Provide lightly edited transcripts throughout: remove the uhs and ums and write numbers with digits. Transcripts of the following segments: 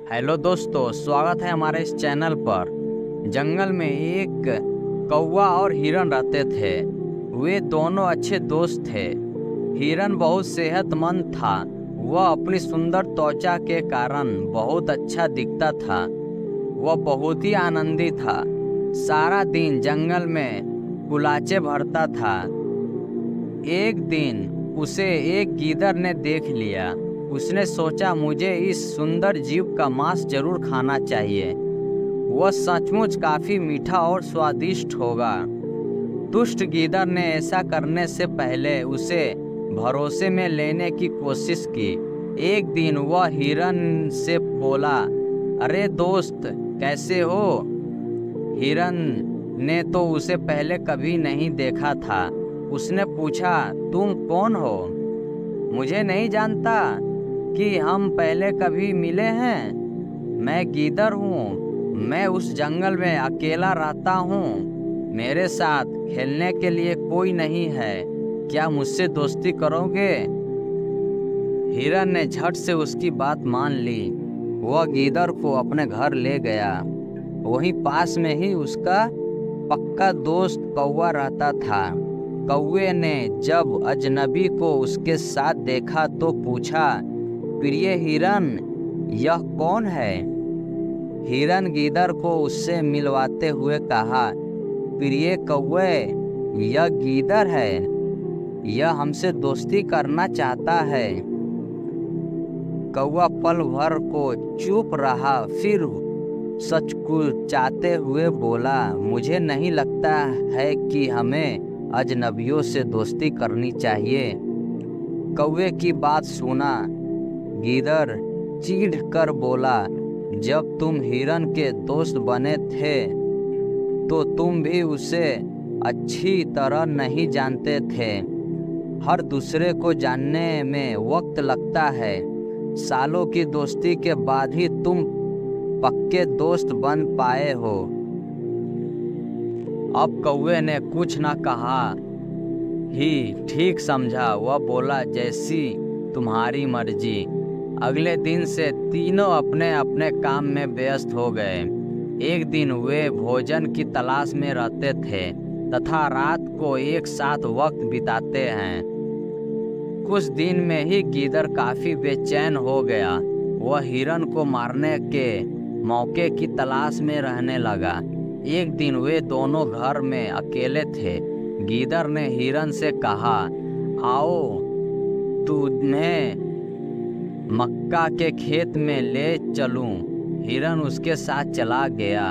Hello दोस्तों, स्वागत है हमारे इस चैनल पर। जंगल में एक कौवा और हिरन रहते थे। वे दोनों अच्छे दोस्त थे। हिरन बहुत सेहतमंद था। वह अपनी सुंदर त्वचा के कारण बहुत अच्छा दिखता था। वह बहुत ही आनंदी था। सारा दिन जंगल में कुलाचे भरता था। एक दिन उसे एक गीदड़ ने देख लिया। उसने सोचा, मुझे इस सुंदर जीव का मांस जरूर खाना चाहिए। वह सचमुच काफी मीठा और स्वादिष्ट होगा। दुष्ट गीदड़ ने ऐसा करने से पहले उसे भरोसे में लेने की कोशिश की। एक दिन वह हिरन से बोला, अरे दोस्त, कैसे हो? हिरन ने तो उसे पहले कभी नहीं देखा था। उसने पूछा, तुम कौन हो? मुझे नहीं जानता कि हम पहले कभी मिले हैं। मैं गीदड़ हूँ। मैं उस जंगल में अकेला रहता हूँ। मेरे साथ खेलने के लिए कोई नहीं है। क्या मुझसे दोस्ती करोगे? हिरन ने झट से उसकी बात मान ली। वह गीदड़ को अपने घर ले गया। वहीं पास में ही उसका पक्का दोस्त कौवा रहता था। कौवे ने जब अजनबी को उसके साथ देखा तो पूछा, प्रिय हिरन, यह कौन है? हिरन गीदड़ को उससे मिलवाते हुए कहा, प्रिय कौवे, यह गीदड़ है। यह हमसे दोस्ती करना चाहता है। कौवा पल भर को चुप रहा, फिर सचकुचाते हुए बोला, मुझे नहीं लगता है कि हमें अजनबियों से दोस्ती करनी चाहिए। कौवे की बात सुना गीदड़ चीढ़ कर बोला, जब तुम हिरन के दोस्त बने थे तो तुम भी उसे अच्छी तरह नहीं जानते थे। हर दूसरे को जानने में वक्त लगता है। सालों की दोस्ती के बाद ही तुम पक्के दोस्त बन पाए हो। अब कौवे ने कुछ न कहा ही ठीक समझा। वह बोला, जैसी तुम्हारी मर्जी। अगले दिन से तीनों अपने अपने काम में व्यस्त हो गए। एक दिन वे भोजन की तलाश में रहते थे तथा रात को एक साथ वक्त बिताते हैं। कुछ दिन में ही गीदड़ काफी बेचैन हो गया। वह हिरन को मारने के मौके की तलाश में रहने लगा। एक दिन वे दोनों घर में अकेले थे। गीदड़ ने हिरन से कहा, आओ तुम्हें मक्का के खेत में ले चलूं। हिरन उसके साथ चला गया।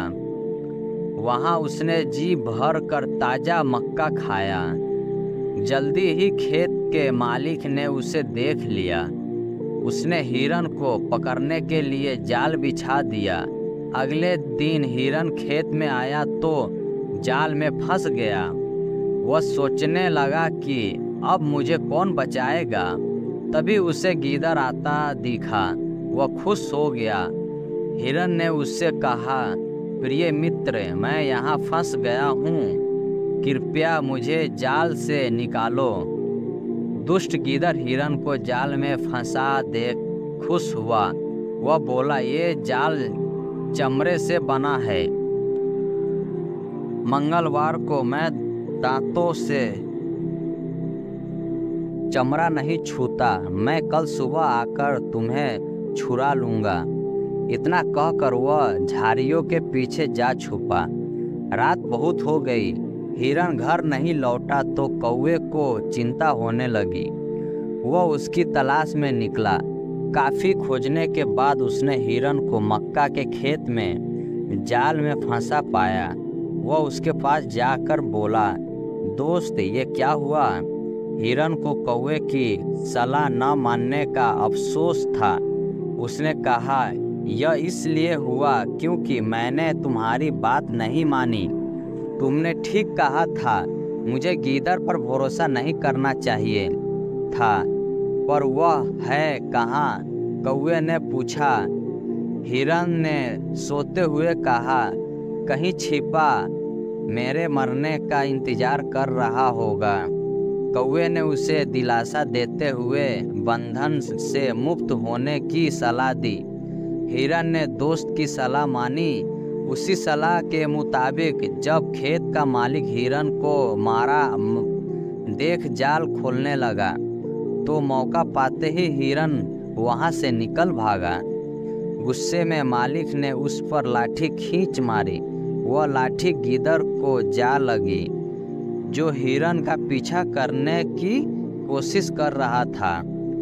वहां उसने जी भर कर ताजा मक्का खाया। जल्दी ही खेत के मालिक ने उसे देख लिया। उसने हिरन को पकड़ने के लिए जाल बिछा दिया। अगले दिन हिरन खेत में आया तो जाल में फंस गया। वह सोचने लगा कि अब मुझे कौन बचाएगा। तभी उसे गीदड़ आता दिखा। वह खुश हो गया। हिरन ने उससे कहा, प्रिय मित्र, मैं यहाँ फंस गया हूँ। कृपया मुझे जाल से निकालो। दुष्ट गीदड़ हिरन को जाल में फंसा देख खुश हुआ। वह बोला, ये जाल चमड़े से बना है। मंगलवार को मैं दांतों से चमड़ा नहीं छूता। मैं कल सुबह आकर तुम्हें छुड़ा लूँगा। इतना कहकर वह झाड़ियों के पीछे जा छुपा। रात बहुत हो गई। हिरन घर नहीं लौटा तो कौवे को चिंता होने लगी। वह उसकी तलाश में निकला। काफ़ी खोजने के बाद उसने हिरन को मक्का के खेत में जाल में फंसा पाया। वह उसके पास जाकर बोला, दोस्त, ये क्या हुआ? हिरन को कौवे की सलाह न मानने का अफसोस था। उसने कहा, यह इसलिए हुआ क्योंकि मैंने तुम्हारी बात नहीं मानी। तुमने ठीक कहा था, मुझे गीदड़ पर भरोसा नहीं करना चाहिए था। पर वह है कहाँ? कौवे ने पूछा। हिरन ने सोते हुए कहा, कहीं छिपा मेरे मरने का इंतजार कर रहा होगा। कौवे ने उसे दिलासा देते हुए बंधन से मुक्त होने की सलाह दी। हिरन ने दोस्त की सलाह मानी। उसी सलाह के मुताबिक जब खेत का मालिक हिरन को मारा देख जाल खोलने लगा तो मौका पाते ही हिरन वहां से निकल भागा। गुस्से में मालिक ने उस पर लाठी खींच मारी। वह लाठी गिदड़ को जा लगी जो हिरन का पीछा करने की कोशिश कर रहा था।